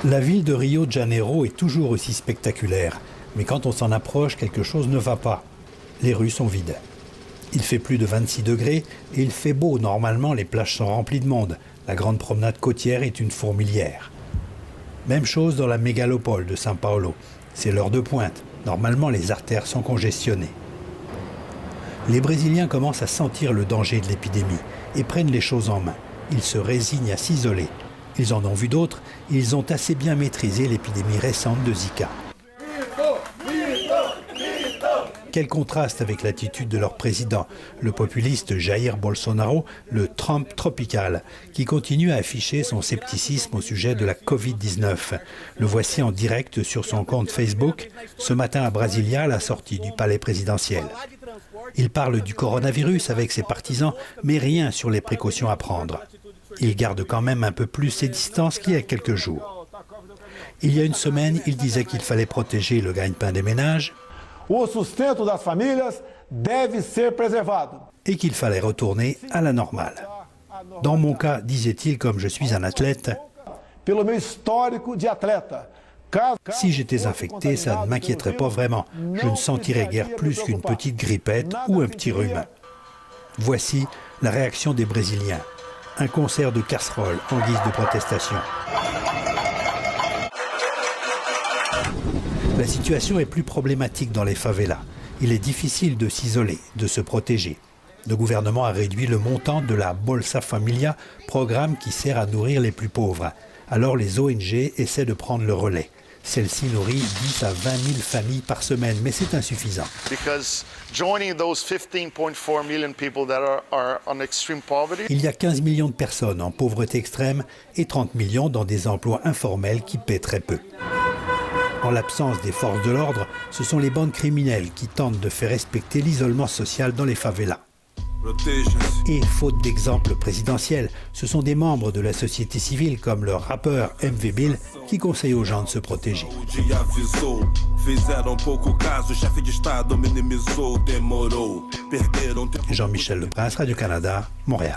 La ville de Rio de Janeiro est toujours aussi spectaculaire. Mais quand on s'en approche, quelque chose ne va pas. Les rues sont vides. Il fait plus de 26 degrés et il fait beau. Normalement, les plages sont remplies de monde. La grande promenade côtière est une fourmilière. Même chose dans la mégalopole de São Paulo. C'est l'heure de pointe. Normalement, les artères sont congestionnées. Les Brésiliens commencent à sentir le danger de l'épidémie et prennent les choses en main. Ils se résignent à s'isoler. Ils en ont vu d'autres, ils ont assez bien maîtrisé l'épidémie récente de Zika. Quel contraste avec l'attitude de leur président, le populiste Jair Bolsonaro, le Trump tropical, qui continue à afficher son scepticisme au sujet de la Covid-19. Le voici en direct sur son compte Facebook, ce matin à Brasilia, à la sortie du palais présidentiel. Il parle du coronavirus avec ses partisans, mais rien sur les précautions à prendre. Il garde quand même un peu plus ses distances qu'il y a quelques jours. Il y a une semaine, il disait qu'il fallait protéger le gagne-pain des ménages et qu'il fallait retourner à la normale. Dans mon cas, disait-il, comme je suis un athlète, si j'étais infecté, ça ne m'inquiéterait pas vraiment. Je ne sentirais guère plus qu'une petite grippette ou un petit rhume. Voici la réaction des Brésiliens. Un concert de casseroles en guise de protestation. La situation est plus problématique dans les favelas. Il est difficile de s'isoler, de se protéger. Le gouvernement a réduit le montant de la Bolsa Familia, programme qui sert à nourrir les plus pauvres. Alors les ONG essaient de prendre le relais. Celle-ci nourrit 10 à 20 000 familles par semaine, mais c'est insuffisant. Il y a 15 millions de personnes en pauvreté extrême et 30 millions dans des emplois informels qui paient très peu. En l'absence des forces de l'ordre, ce sont les bandes criminelles qui tentent de faire respecter l'isolement social dans les favelas. Et faute d'exemple présidentiel, ce sont des membres de la société civile comme le rappeur MV Bill qui conseillent aux gens de se protéger. Jean-Michel Leprince, Radio-Canada, Montréal.